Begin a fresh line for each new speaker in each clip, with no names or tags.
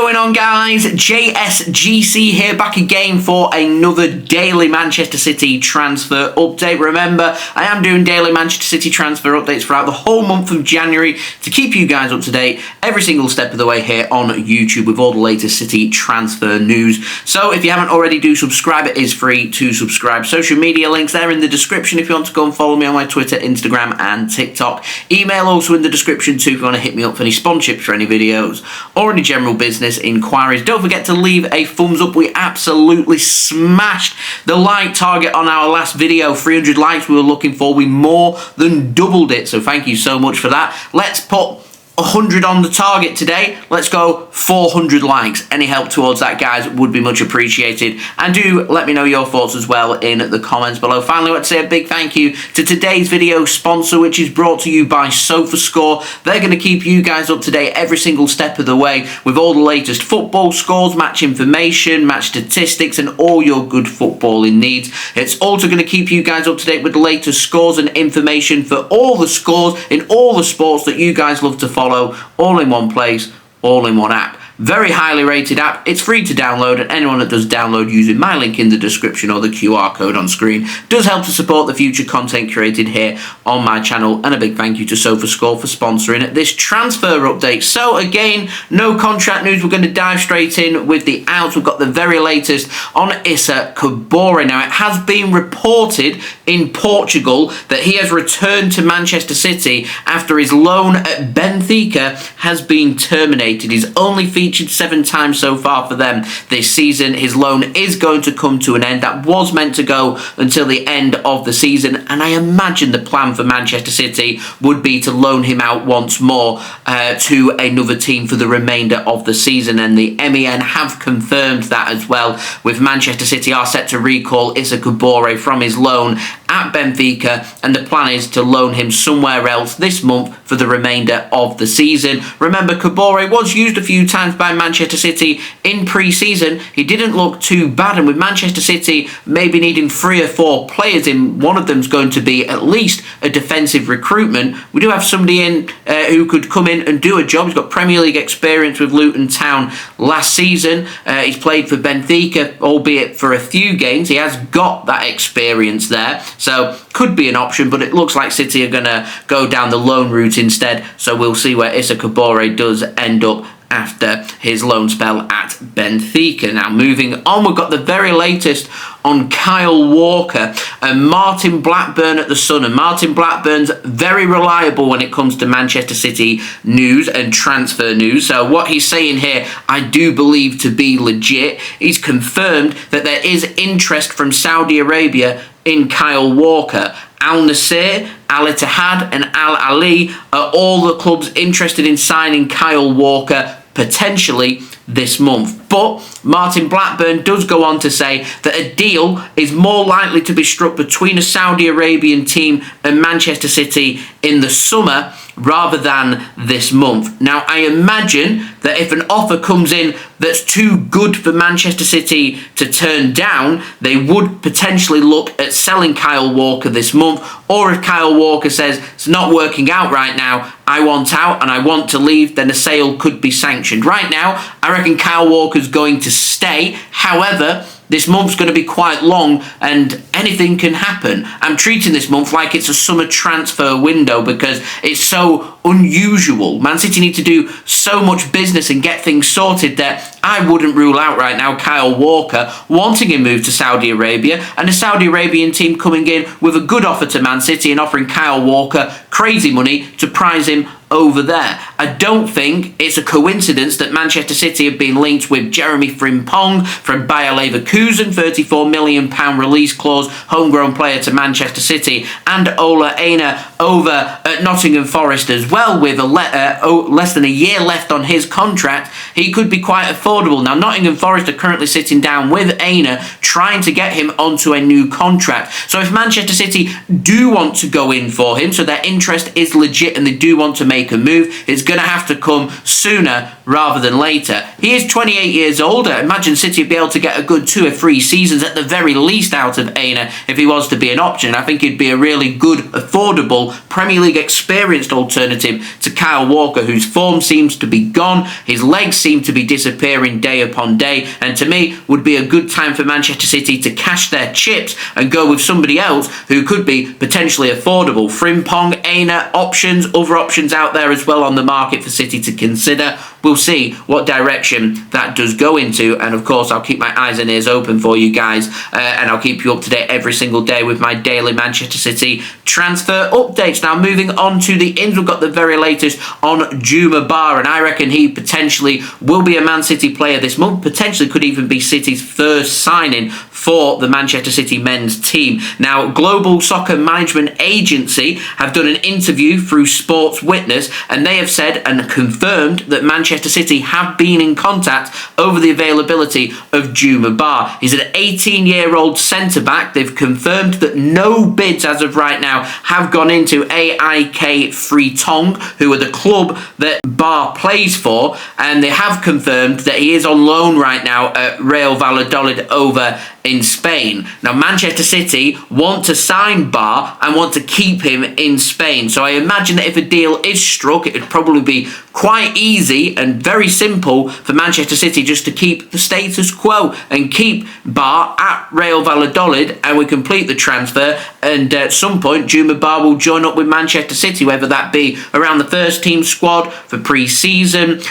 going on, guys? JSGC here, back again for another daily Manchester City transfer update. Remember, I am doing daily Manchester City transfer updates throughout the whole month of January to keep you guys up to date every single step of the way here on YouTube with all the latest City transfer news. So if you haven't already, do subscribe. It is free to subscribe. Social media links there in the description if you want to go and follow me on my Twitter, Instagram and TikTok. Email also in the description too if you want to hit me up for any sponsorships for any videos or any general business inquiries. Don't forget to leave a thumbs up. We absolutely smashed the like target on our last video. 300 likes we were looking for. We more than doubled it, so thank you so much for that. Let's put 100 on the target today. Let's go 400 likes. Any help towards that, guys, would be much appreciated. And do let me know your thoughts as well in the comments below. Finally, I want to say a big thank you to today's video sponsor, which is brought to you by Sofascore. They're going to keep you guys up to date every single step of the way with all the latest football scores, match information, match statistics, and all your good footballing needs. It's also going to keep you guys up to date with the latest scores and information for all the scores in all the sports that you guys love to follow, all in one place, all in one app. Very highly rated app. It's free to download, and anyone that does download using my link in the description or the QR code on screen does help to support the future content created here on my channel. And a big thank you to Sofascore for sponsoring this transfer update. So again, no contract news. We're going to dive straight in with the outs. We've got the very latest on Issa Kabore. Now, it has been reported in Portugal that he has returned to Manchester City after his loan at Benfica has been terminated. He's only featured 7 times so far for them this season. His loan is going to come to an end. That was meant to go until the end of the season, and I imagine the plan for Manchester City would be to loan him out once more to another team for the remainder of the season, and the MEN have confirmed that as well, with Manchester City are set to recall Issa Kabore from his loan at Benfica, and the plan is to loan him somewhere else this month for the remainder of the season. Remember, Kabore was used a few times by Manchester City in pre-season. He didn't look too bad, and with Manchester City maybe needing 3 or 4 players in, one of them's going to be at least a defensive recruitment. We do have somebody in who could come in and do a job. He's got Premier League experience with Luton Town last season. He's played for Benfica, albeit for a few games. He has got that experience there, so could be an option, but it looks like City are going to go down the loan route instead, so we'll see where Issa Kabore does end up after his loan spell at Benfica. Now, moving on, we've got the very latest on Kyle Walker and Martin Blackburn at the Sun. And Martin Blackburn's very reliable when it comes to Manchester City news and transfer news. So what he's saying here, I do believe to be legit. He's confirmed that there is interest from Saudi Arabia in Kyle Walker. Al-Nassr, Al-Ittihad and Al-Ahli are all the clubs interested in signing Kyle Walker potentially this month. But Martin Blackburn does go on to say that a deal is more likely to be struck between a Saudi Arabian team and Manchester City in the summer rather than this month. Now, I imagine that if an offer comes in that's too good for Manchester City to turn down, they would potentially look at selling Kyle Walker this month. Or if Kyle Walker says, it's not working out right now, I want out and I want to leave, then a sale could be sanctioned. Right now, I reckon Kyle Walker's going to stay. However, this month's going to be quite long and anything can happen. I'm treating this month like it's a summer transfer window because it's so unusual. Man City need to do so much business and get things sorted that I wouldn't rule out right now Kyle Walker wanting a move to Saudi Arabia and a Saudi Arabian team coming in with a good offer to Man City and offering Kyle Walker crazy money to prize him over there. I don't think it's a coincidence that Manchester City have been linked with Jeremy Frimpong from Bayer Leverkusen, £34 million release clause, homegrown player to Manchester City, and Ola Aina over at Nottingham Forest as well, with less than a year left on his contract. He could be quite affordable. Now, Nottingham Forest are currently sitting down with Aina, trying to get him onto a new contract. So if Manchester City do want to go in for him, so their interest is legit and they do want to make make a move, it's going to have to come sooner rather than later. He is 28 years old. I imagine City would be able to get a good 2 or 3 seasons at the very least out of Aina if he was to be an option. I think he'd be a really good, affordable, Premier League experienced alternative to Kyle Walker, whose form seems to be gone. His legs seem to be disappearing day upon day, and to me would be a good time for Manchester City to cash their chips and go with somebody else who could be potentially affordable. Frimpong, Aina, options, other options out there as well on the market for City to consider. We'll see what direction that does go into, and of course I'll keep my eyes and ears open for you guys, and I'll keep you up to date every single day with my daily Manchester City transfer updates. Now moving on to the ins, we've got the very latest on Juma Bah, and I reckon he potentially will be a Man City player this month, potentially could even be City's first signing for the Manchester City men's team. Now, Global Soccer Management Agency have done an interview through Sports Witness, and they have said and confirmed that Manchester City have been in contact over the availability of Juma Bah. He's an 18-year-old centre-back. They've confirmed that no bids as of right now have gone into AIK Freetong, who are the club that Bah plays for, and they have confirmed that he is on loan right now at Real Valladolid over in Spain. Now, Manchester City want to sign Bah and want to keep him in Spain. So I imagine that if a deal is struck, it would probably be quite easy and very simple for Manchester City just to keep the status quo and keep Bah at Real Valladolid, and we complete the transfer, and at some point Juma Bah will join up with Manchester City, whether that be around the first team squad for pre-season,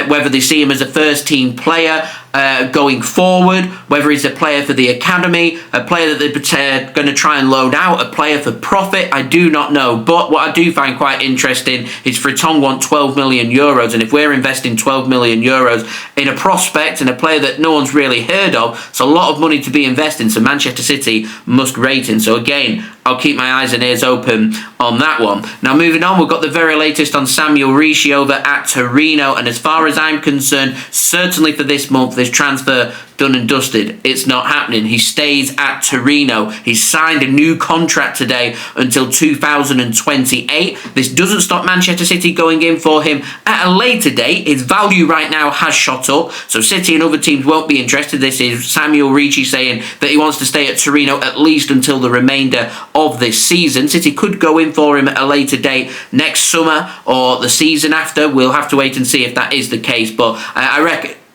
whether they see him as a first team player going forward, whether he's a player for the academy, a player that they're going to try and loan out, a player for profit, I do not know. But what I do find quite interesting is Freetong want 12 million euros, and if we're investing 12 million euros in a prospect and a player that no one's really heard of, it's a lot of money to be investing, so Manchester City must rate him. So again, I'll keep my eyes and ears open on that one. Now moving on, we've got the very latest on Samuele Ricci over at Torino, and as far as I'm concerned, certainly for this month, this transfer done and dusted. It's not happening. He stays at Torino. He's signed a new contract today until 2028. This doesn't stop Manchester City going in for him at a later date. His value right now has shot up, so City and other teams won't be interested. This is Samuele Ricci saying that he wants to stay at Torino at least until the remainder of this season. City could go in for him at a later date next summer or the season after. We'll have to wait and see if that is the case, but I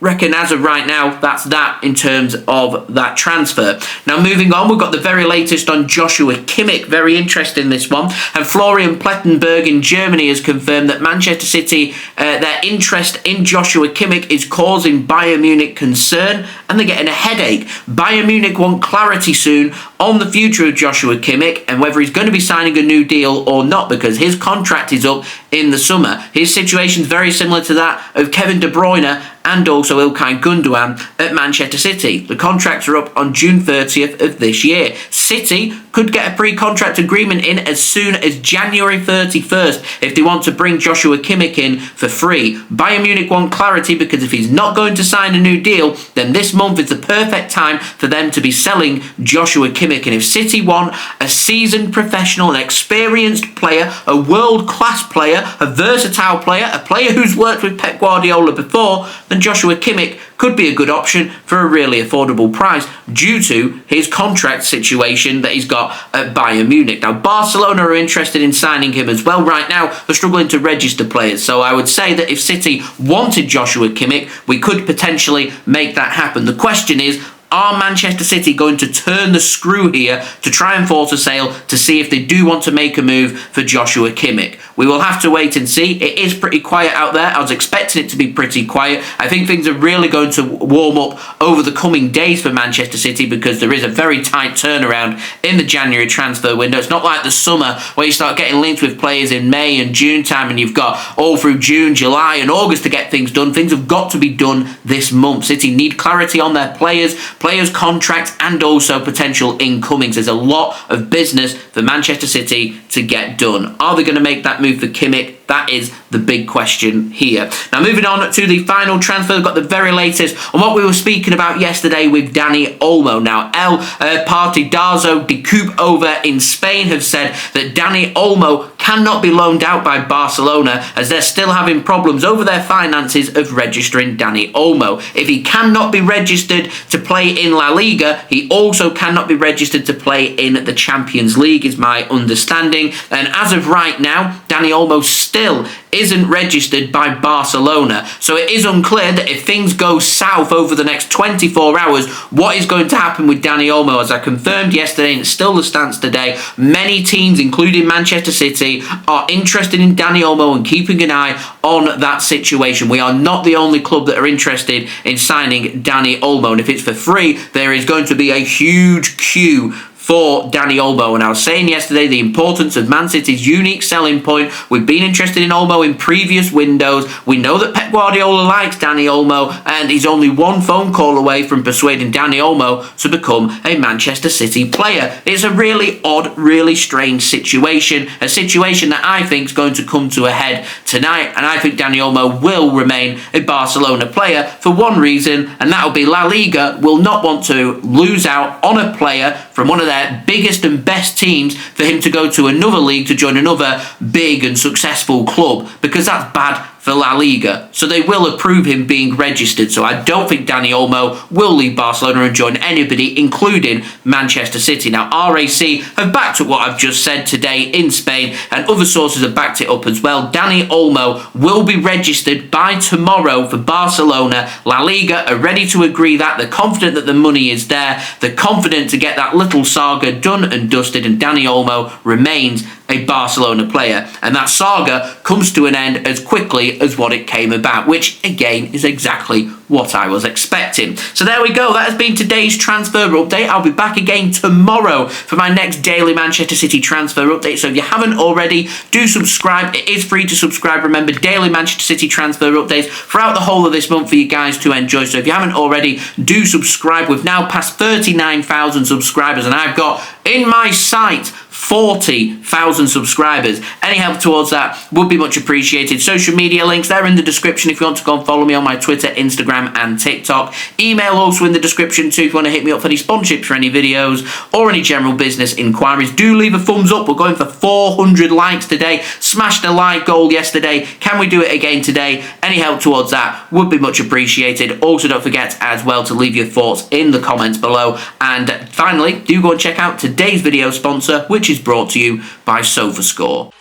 reckon as of right now, that's that in terms of that transfer. Now moving on, we've got the very latest on Joshua Kimmich. Very interesting, this one. And Florian Plettenberg in Germany has confirmed that Manchester City, their interest in Joshua Kimmich is causing Bayern Munich concern, and they're getting a headache. Bayern Munich want clarity soon on the future of Joshua Kimmich and whether he's going to be signing a new deal or not, because his contract is up in the summer. His situation is very similar to that of Kevin De Bruyne and also Ilkay Gundogan at Manchester City. The contracts are up on June 30th of this year. City could get a pre-contract agreement in as soon as January 31st if they want to bring Joshua Kimmich in for free. Bayern Munich want clarity, because if he's not going to sign a new deal, then this month is the perfect time for them to be selling Joshua Kimmich. And if City want a seasoned professional, an experienced player, a world-class player, a versatile player, a player who's worked with Pep Guardiola before, then Joshua Kimmich could be a good option for a really affordable price due to his contract situation that he's got at Bayern Munich. Now, Barcelona are interested in signing him as well. Right now, they're struggling to register players. So I would say that if City wanted Joshua Kimmich, we could potentially make that happen. The question is, are Manchester City going to turn the screw here to try and force a sale to see if they do want to make a move for Joshua Kimmich? We will have to wait and see. It is pretty quiet out there. I was expecting it to be pretty quiet. I think things are really going to warm up over the coming days for Manchester City, because there is a very tight turnaround in the January transfer window. It's not like the summer where you start getting linked with players in May and June time and you've got all through June, July and August to get things done. Things have got to be done this month. City need clarity on their players contracts and also potential incomings. There's a lot of business for Manchester City to get done. Are they going to make that move for Kimmich? That is the big question here. Now, moving on to the final transfer, we've got the very latest on what we were speaking about yesterday with Dani Olmo. Now, Partidazo de Coupe over in Spain have said that Dani Olmo cannot be loaned out by Barcelona as they're still having problems over their finances of registering Dani Olmo. If he cannot be registered to play in La Liga, he also cannot be registered to play in the Champions League, is my understanding. And as of right now, Dani Olmo still isn't registered by Barcelona. So it is unclear that if things go south over the next 24 hours, what is going to happen with Dani Olmo. As I confirmed yesterday, and it's still the stance today, many teams, including Manchester City, are interested in Dani Olmo and keeping an eye on that situation. We are not the only club that are interested in signing Dani Olmo, and if it's for free, there is going to be a huge queue for Dani Olmo. And I was saying yesterday the importance of Man City's unique selling point. We've been interested in Olmo in previous windows. We know that Pep Guardiola likes Dani Olmo, and he's only one phone call away from persuading Dani Olmo to become a Manchester City player. It's a really odd, really strange situation, a situation that I think is going to come to a head tonight, and I think Dani Olmo will remain a Barcelona player for one reason, and that will be La Liga will not want to lose out on a player from one of their biggest and best teams for him to go to another league to join another big and successful club, because that's bad for La Liga. So they will approve him being registered. So I don't think Dani Olmo will leave Barcelona and join anybody, including Manchester City. Now, RAC have backed up what I've just said today in Spain, and other sources have backed it up as well. Dani Olmo will be registered by tomorrow for Barcelona. La Liga are ready to agree that. They're confident that the money is there. They're confident to get that little saga done and dusted, and Dani Olmo remains a Barcelona player. And that saga comes to an end as quickly as what it came about, which again is exactly what I was expecting. So there we go. That has been today's transfer update. I'll be back again tomorrow for my next daily Manchester City transfer update. So if you haven't already, do subscribe. It is free to subscribe. Remember, daily Manchester City transfer updates throughout the whole of this month for you guys to enjoy. So if you haven't already, do subscribe. We've now passed 39,000 subscribers, and I've got in my sight 40,000 subscribers. Any help towards that would be much appreciated. Social media links, they're in the description if you want to go and follow me on my Twitter, Instagram and TikTok. Email also in the description too if you want to hit me up for any sponsorships for any videos or any general business inquiries. Do leave a thumbs up. We're going for 400 likes today. Smashed a like goal yesterday. Can we do it again today? Any help towards that would be much appreciated. Also, don't forget as well to leave your thoughts in the comments below. And finally, do go and check out today's video sponsor, which is brought to you by Sofascore.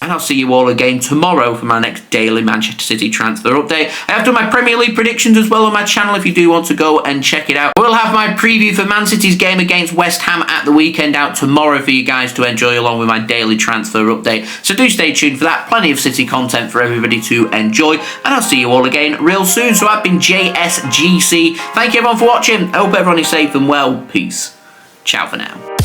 And I'll see you all again tomorrow for my next daily Manchester City transfer update. I have done my Premier League predictions as well on my channel if you do want to go and check it out. We'll have my preview for Man City's game against West Ham at the weekend out tomorrow for you guys to enjoy along with my daily transfer update. So do stay tuned for that. Plenty of City content for everybody to enjoy. And I'll see you all again real soon. So I've been JSGC. Thank you everyone for watching. I hope everyone is safe and well. Peace. Ciao for now.